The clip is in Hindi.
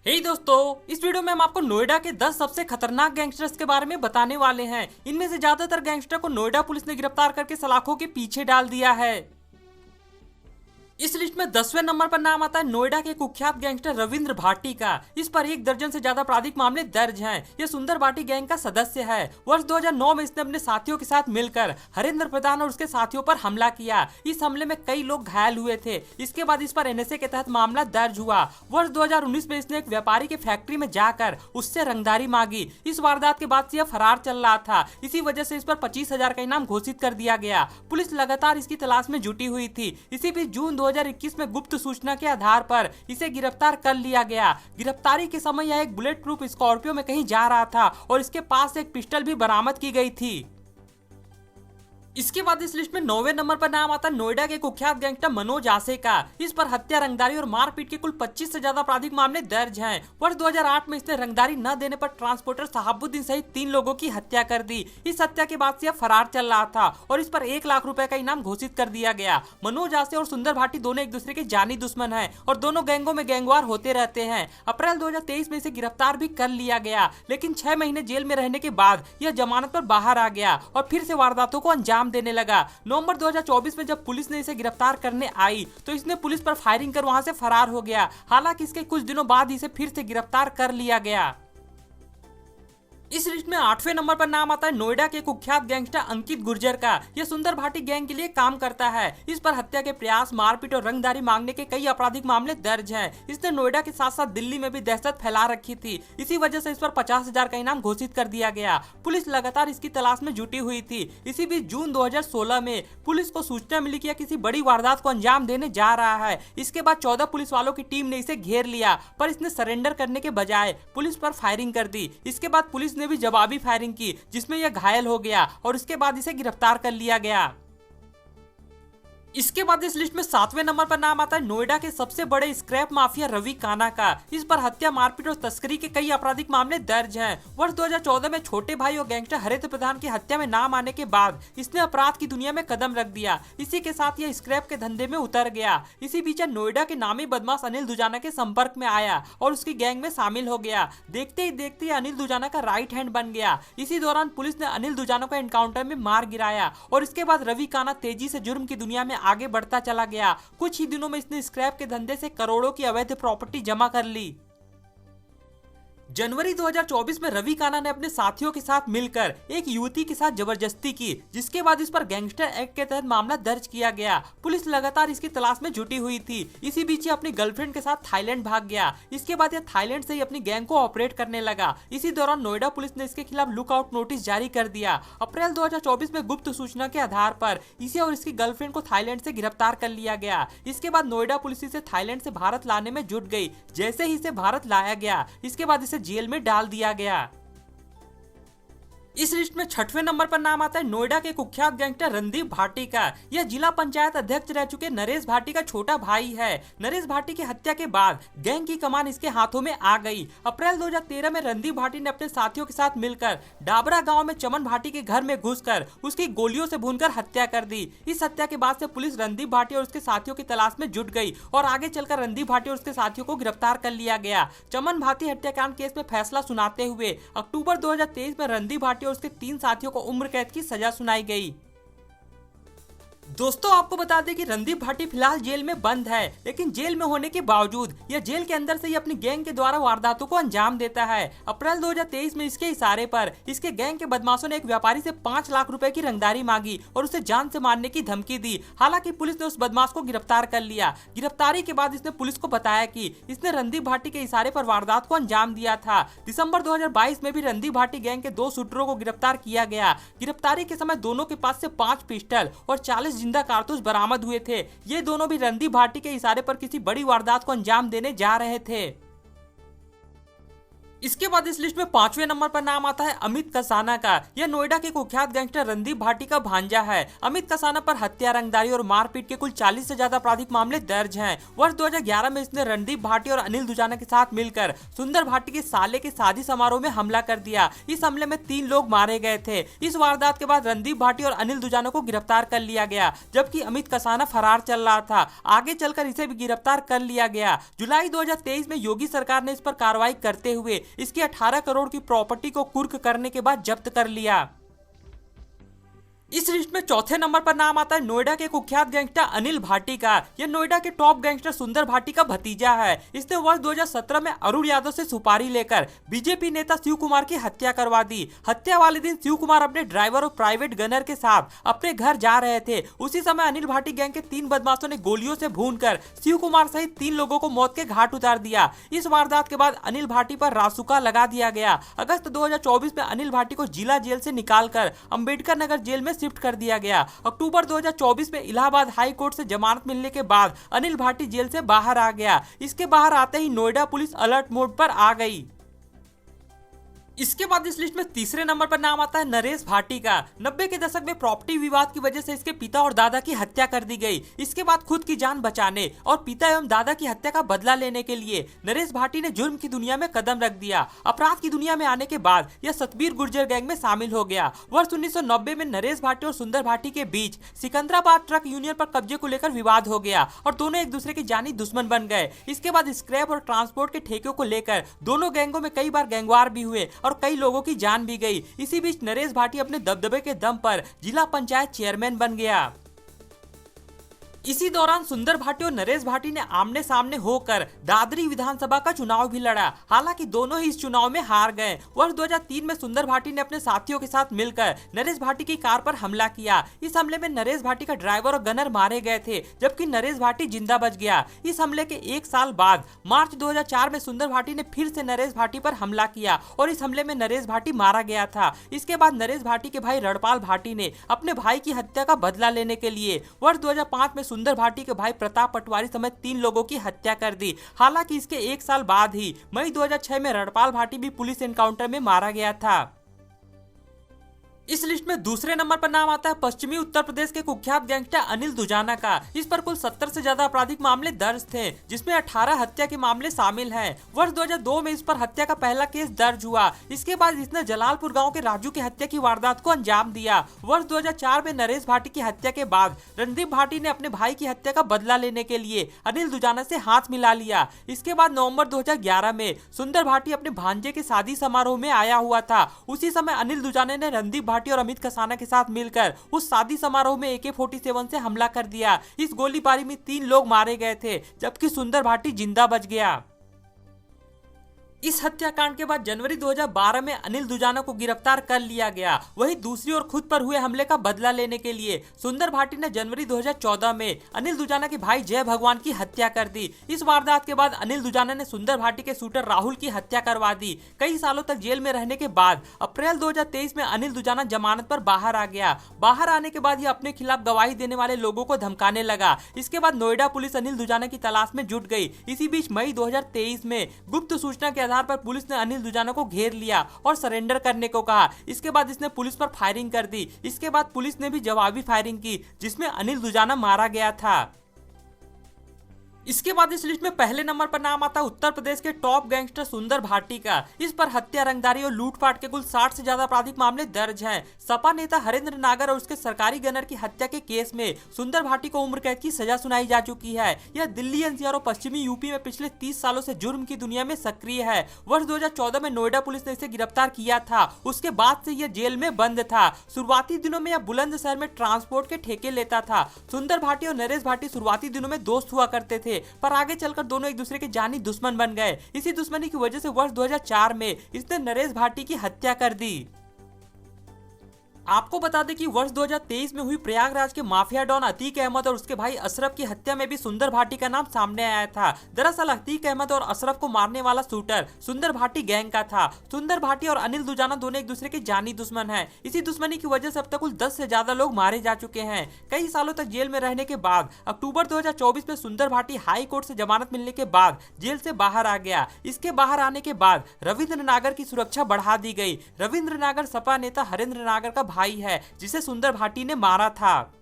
दोस्तों, इस वीडियो में हम आपको नोएडा के 10 सबसे खतरनाक गैंगस्टर्स के बारे में बताने वाले हैं। इनमें से ज्यादातर गैंगस्टर को नोएडा पुलिस ने गिरफ्तार करके सलाखों के पीछे डाल दिया है। इस लिस्ट में 10वें नंबर पर नाम आता है नोएडा के कुख्यात गैंगस्टर रविंद्र भाटी का। इस पर 1 दर्जन से ज्यादा आपराधिक मामले दर्ज हैं। यह सुंदर भाटी गैंग का सदस्य है। वर्ष 2009 में इसने अपने साथियों के साथ मिलकर हरेंद्र प्रधान और उसके साथियों पर हमला किया। इस हमले में कई लोग घायल हुए थे। इसके बाद इस पर एनएसए के तहत मामला दर्ज हुआ। वर्ष 2019 में इसने एक व्यापारी की फैक्ट्री में जाकर उससे रंगदारी मांगी। इस वारदात के बाद से यह फरार चल रहा था। इसी वजह से इस पर 25,000 का इनाम घोषित कर दिया गया। पुलिस लगातार इसकी तलाश में जुटी हुई थी। इसी बीच जून 2021 में गुप्त सूचना के आधार पर इसे गिरफ्तार कर लिया गया। गिरफ्तारी के समय यह एक बुलेट प्रूफ स्कॉर्पियो में कहीं जा रहा था और इसके पास एक पिस्टल भी बरामद की गई थी। इसके बाद इस लिस्ट में 9वें नंबर पर नाम आता है नोएडा के कुख्यात गैंगस्टर मनोज आसे का। इस पर हत्या, रंगदारी और मारपीट के कुल 25 से ज्यादा आपराधिक मामले दर्ज हैं। वर्ष 2008 में इसने रंगदारी न देने पर ट्रांसपोर्टर साहबुद्दीन सहित 3 लोगों की हत्या कर दी। इस हत्या के बाद से यह फरार चल रहा था और इस पर 1 लाख रुपए का इनाम घोषित कर दिया गया। मनोज आसे और सुंदर भाटी दोनों एक दूसरे के जानी दुश्मन है और दोनों गैंगों में गैंगवार होते रहते हैं। अप्रैल 2023 में इसे गिरफ्तार भी कर लिया गया, लेकिन 6 महीने जेल में रहने के बाद यह जमानत पर बाहर आ गया और फिर से वारदातों को अंजाम देने लगा। नवंबर 2024 में जब पुलिस ने इसे गिरफ्तार करने आई तो इसने पुलिस पर फायरिंग कर वहां से फरार हो गया। हालांकि इसके कुछ दिनों बाद इसे फिर से गिरफ्तार कर लिया गया। इस लिस्ट में 8वें नंबर पर नाम आता है नोएडा के कुख्यात गैंगस्टर अंकित गुर्जर का। यह सुंदर भाटी गैंग के लिए काम करता है। इस पर हत्या के प्रयास, मारपीट और रंगदारी मांगने के कई आपराधिक मामले दर्ज हैं। इसने नोएडा के साथ साथ दिल्ली में भी दहशत फैला रखी थी। इसी वजह से इस पर 50,000 का इनाम घोषित कर दिया गया। पुलिस लगातार इसकी तलाश में जुटी हुई थी। इसी बीच जून 2016 में पुलिस को सूचना मिली कि यह किसी बड़ी वारदात को अंजाम देने जा रहा है। इसके बाद 14 पुलिस वालों की टीम ने इसे घेर लिया, पर इसने सरेंडर करने के बजाय पुलिस पर फायरिंग कर दी। इसके बाद पुलिस ने भी जवाबी फायरिंग की, जिसमें यह घायल हो गया और उसके बाद इसे गिरफ्तार कर लिया गया। इसके बाद इस लिस्ट में 7वें नंबर पर नाम आता है नोएडा के सबसे बड़े स्क्रैप माफिया रवि काना का। इस पर हत्या, मारपीट और तस्करी के कई आपराधिक मामले दर्ज हैं। वर्ष 2014 में छोटे भाई और गैंगस्टर हरेंद्र प्रधान की हत्या में नाम आने के बाद इसने अपराध की दुनिया में कदम रख दिया। इसी के साथ यह स्क्रैप के धंधे में उतर गया। इसी बीच नोएडा के नामी बदमाश अनिल दुजाना के संपर्क में आया और उसकी गैंग में शामिल हो गया। देखते ही देखते अनिल दुजाना का राइट हैंड बन गया। इसी दौरान पुलिस ने अनिल दुजाना को एनकाउंटर में मार गिराया और इसके बाद रवि काना तेजी से जुर्म की दुनिया में आगे बढ़ता चला गया। कुछ ही दिनों में इसने स्क्रैप के धंधे से करोड़ों की अवैध प्रॉपर्टी जमा कर ली। जनवरी 2024 में रवि काना ने अपने साथियों के साथ मिलकर एक युवती के साथ जबरदस्ती की, जिसके बाद इस पर गैंगस्टर एक्ट के तहत मामला दर्ज किया गया। पुलिस लगातार इसकी तलाश में जुटी हुई थी। इसी बीच ये अपनी गर्लफ्रेंड के साथ थाईलैंड भाग गया। इसके बाद यह थाईलैंड से ही अपनी गैंग को ऑपरेट करने लगा। इसी दौरान नोएडा पुलिस ने इसके खिलाफ लुकआउट नोटिस जारी कर दिया। अप्रैल 2024 में गुप्त सूचना के आधार पर इसे और इसकी गर्लफ्रेंड को थाईलैंड से गिरफ्तार कर लिया गया। इसके बाद नोएडा पुलिस इसे थाईलैंड से भारत लाने में जुट गई। जैसे ही इसे भारत लाया गया, इसके बाद इसे जेल में डाल दिया गया। इस लिस्ट में 6वें नंबर पर नाम आता है नोएडा के कुख्यात गैंगस्टर रणदीप भाटी का। यह जिला पंचायत अध्यक्ष रह चुके नरेश भाटी का छोटा भाई है। नरेश भाटी की हत्या के बाद गैंग की कमान इसके हाथों में आ गई। अप्रैल 2013 में रणदीप भाटी ने अपने साथियों के साथ मिलकर डाबरा गांव में चमन भाटी के घर में घुसकर उसकी गोलियों से भूनकर हत्या कर दी। इस हत्या के बाद से पुलिस रणदीप भाटी और उसके साथियों की तलाश में जुट गई और आगे चलकर रणदीप भाटी और उसके साथियों को गिरफ्तार कर लिया गया। चमन भाटी हत्याकांड केस में फैसला सुनाते हुए अक्टूबर 2023 में रणदीप भाटी और उसके 3 साथियों को उम्र कैद की सजा सुनाई गई। दोस्तों, आपको बता दें कि रणदीप भाटी फिलहाल जेल में बंद है, लेकिन जेल में होने के बावजूद यह जेल के अंदर से ही अपनी गैंग के द्वारा वारदातों को अंजाम देता है। अप्रैल 2023 में इसके इशारे पर इसके गैंग के बदमाशों ने एक व्यापारी से 5 लाख रुपए की रंगदारी मांगी और उसे जान से मारने की धमकी दी। हालांकि पुलिस ने उस बदमाश को गिरफ्तार कर लिया। गिरफ्तारी के बाद इसने पुलिस को बताया कि इसने रणदीप भाटी के इशारे पर वारदात को अंजाम दिया था। दिसंबर 2022 में भी रणदीप भाटी गैंग के 2 शूटरों को गिरफ्तार किया गया। गिरफ्तारी के समय दोनों के पास से 5 पिस्टल और 40 जिंदा कारतूस बरामद हुए थे। ये दोनों भी रणदीप भाटी के इशारे पर किसी बड़ी वारदात को अंजाम देने जा रहे थे। इसके बाद इस लिस्ट में 5वें नंबर पर नाम आता है अमित कसाना का। यह नोएडा के कुख्यात गैंगस्टर रणदीप भाटी का भांजा है। अमित कसाना पर हत्या, रंगदारी और मारपीट के कुल 40 से ज्यादा आपराधिक मामले दर्ज हैं। वर्ष 2011 में इसने रणदीप भाटी और अनिल दुजाना के साथ मिलकर सुंदर भाटी के साले के शादी समारोह में हमला कर दिया। इस हमले में 3 लोग मारे गए थे। इस वारदात के बाद रणदीप भाटी और अनिल दुजाना को गिरफ्तार कर लिया गया, जबकि अमित कसाना फरार चल रहा था। आगे चलकर इसे भी गिरफ्तार कर लिया गया। जुलाई 2023 में योगी सरकार ने इस पर कार्रवाई करते हुए इसकी 18 करोड़ की प्रॉपर्टी को कुर्क करने के बाद जब्त कर लिया। इस लिस्ट में चौथे नंबर पर नाम आता है नोएडा के कुख्यात गैंगस्टर अनिल भाटी का। यह नोएडा के टॉप गैंगस्टर सुंदर भाटी का भतीजा है। इसने वर्ष 2017 में अरुण यादव से सुपारी लेकर बीजेपी नेता शिव कुमार की हत्या करवा दी। हत्या वाले दिन शिव कुमार अपने ड्राइवर और प्राइवेट गनर के साथ अपने घर जा रहे थे। उसी समय अनिल भाटी गैंग के 3 बदमाशों ने गोलियों से भूनकर शिव कुमार सहित 3 लोगों को मौत के घाट उतार दिया। इस वारदात के बाद अनिल भाटी पर रासुका लगा दिया गया। अगस्त 2024 में अनिल भाटी को जिला जेल से निकालकर अंबेडकर नगर जेल में शिफ्ट कर दिया गया। अक्टूबर 2024 में इलाहाबाद हाई कोर्ट से जमानत मिलने के बाद अनिल भाटी जेल से बाहर आ गया। इसके बाहर आते ही नोएडा पुलिस अलर्ट मोड पर आ गई। इसके बाद इस लिस्ट में तीसरे नंबर पर नाम आता है नरेश भाटी का। 90 के दशक में प्रॉपर्टी विवाद की वजह से इसके पिता और दादा की हत्या कर दी गई। इसके बाद खुद की जान बचाने और पिता एवं दादा की हत्या का बदला लेने के लिए नरेश भाटी ने जुर्म की दुनिया में कदम रख दिया। अपराध की दुनिया में आने के बाद यह सतबीर गुर्जर गैंग में शामिल हो गया। वर्ष 1990 में नरेश भाटी और सुंदर भाटी के बीच सिकंदराबाद ट्रक यूनियन पर कब्जे को लेकर विवाद हो गया और दोनों एक दूसरे के जानी दुश्मन बन गए। इसके बाद स्क्रैप और ट्रांसपोर्ट के ठेकों को लेकर दोनों गैंगों में कई बार गैंगवार भी हुए और कई लोगों की जान भी गई। इसी बीच नरेश भाटी अपने दबदबे के दम पर जिला पंचायत चेयरमैन बन गया। इसी दौरान सुंदर भाटी और नरेश भाटी ने आमने सामने होकर दादरी विधानसभा का चुनाव भी लड़ा। हालांकि दोनों ही इस चुनाव में हार गए। वर्ष 2003 में सुंदर भाटी ने अपने साथियों के साथ मिलकर नरेश भाटी की कार पर हमला किया। इस हमले में नरेश भाटी का ड्राइवर और गनर मारे गए थे, जबकि नरेश भाटी जिंदा बच गया। इस हमले के 1 साल बाद मार्च 2004 में सुंदर भाटी ने फिर से नरेश भाटी पर हमला किया और इस हमले में नरेश भाटी मारा गया था। इसके बाद नरेश भाटी के भाई रणपाल भाटी ने अपने भाई की हत्या का बदला लेने के लिए वर्ष 2005 में सुंदर भाटी के भाई प्रताप पटवारी समेत 3 लोगों की हत्या कर दी। हालांकि इसके 1 साल बाद ही मई 2006 में रणपाल भाटी भी पुलिस एनकाउंटर में मारा गया था। इस लिस्ट में दूसरे नंबर पर नाम आता है पश्चिमी उत्तर प्रदेश के कुख्यात गैंगस्टर अनिल दुजाना का। इस पर कुल 70 से ज्यादा आपराधिक मामले दर्ज थे, जिसमें 18 हत्या के मामले शामिल हैं। वर्ष 2002 में इस पर हत्या का पहला केस दर्ज हुआ। इसके बाद इसने जलालपुर गांव के राजू की हत्या की वारदात को अंजाम दिया। वर्ष 2004 में नरेश भाटी की हत्या के बाद रणदीप भाटी ने अपने भाई की हत्या का बदला लेने के लिए अनिल दुजाना से हाथ मिला लिया। इसके बाद नवम्बर 2011 में सुंदर भाटी अपने भांजे के शादी समारोह में आया हुआ था। उसी समय अनिल दुजाना ने रणदीप भाटी और अमित कसाना के साथ मिलकर उस शादी समारोह में AK-47 से हमला कर दिया। इस गोलीबारी में 3 लोग मारे गए थे, जबकि सुंदर भाटी जिंदा बच गया। इस हत्याकांड के बाद जनवरी 2012 में अनिल दुजाना को गिरफ्तार कर लिया गया। वहीं दूसरी ओर खुद पर हुए हमले का बदला लेने के लिए सुंदर भाटी ने जनवरी 2014 में अनिल दुजाना के भाई जय भगवान की हत्या कर दी। इस वारदात के बाद अनिल दुजाना ने सुंदर भाटी के शूटर राहुल की हत्या करवा दी। कई सालों तक जेल में रहने के बाद अप्रैल 2023 में अनिल दुजाना जमानत पर बाहर आ गया। बाहर आने के बाद ये अपने खिलाफ गवाही देने वाले लोगों को धमकाने लगा। इसके बाद नोएडा पुलिस अनिल दुजाना की तलाश में जुट गई। इसी बीच मई 2023 में गुप्त सूचना के आधार पर पुलिस ने अनिल दुजाना को घेर लिया और सरेंडर करने को कहा। इसके बाद इसने पुलिस पर फायरिंग कर दी। इसके बाद पुलिस ने भी जवाबी फायरिंग की, जिसमें अनिल दुजाना मारा गया था। इसके बाद इस लिस्ट में पहले नंबर पर नाम आता है उत्तर प्रदेश के टॉप गैंगस्टर सुंदर भाटी का। इस पर हत्या, रंगदारी और लूटपाट के कुल 60 से ज्यादा आपराधिक मामले दर्ज हैं। सपा नेता हरेंद्र नागर और उसके सरकारी गनर की हत्या के केस में सुंदर भाटी को उम्र कैद की सजा सुनाई जा चुकी है। यह दिल्ली, NCR और पश्चिमी यूपी में पिछले 30 सालों से जुर्म की दुनिया में सक्रिय है। वर्ष 2014 में नोएडा पुलिस ने इसे गिरफ्तार किया था। उसके बाद से यह जेल में बंद था। शुरुआती दिनों में यह बुलंदशहर में ट्रांसपोर्ट के ठेके लेता था। सुंदर भाटी और नरेश भाटी शुरुआती दिनों में दोस्त हुआ करते थे, पर आगे चलकर दोनों एक दूसरे के जानी दुश्मन बन गए। इसी दुश्मनी की वजह से वर्ष 2004 में इसने नरेश भाटी की हत्या कर दी। आपको बता दें कि वर्ष 2023 में हुई प्रयागराज के माफिया डॉन अतीक अहमद और उसके भाई अशरफ की हत्या में भी सुंदर भाटी का नाम सामने आया था। दरअसल अतीक अहमद और अशरफ को मारने वाला शूटर सुंदर भाटी गैंग का था। सुंदर भाटी और अनिल दुजाना दोनों एक दूसरे के जानी दुश्मन हैं। इसी दुश्मनी की वजह से अब तक कुल 10 से ज्यादा लोग मारे जा चुके हैं। कई सालों तक जेल में रहने के बाद अक्टूबर 2024 में सुंदर भाटी हाई कोर्ट से जमानत मिलने के बाद जेल से बाहर आ गया। इसके बाहर आने के बाद रविंद्र नागर की सुरक्षा बढ़ा दी गई। रविंद्र नागर सपा नेता हरेंद्र नागर का भाई है जिसे सुंदर भाटी ने मारा था।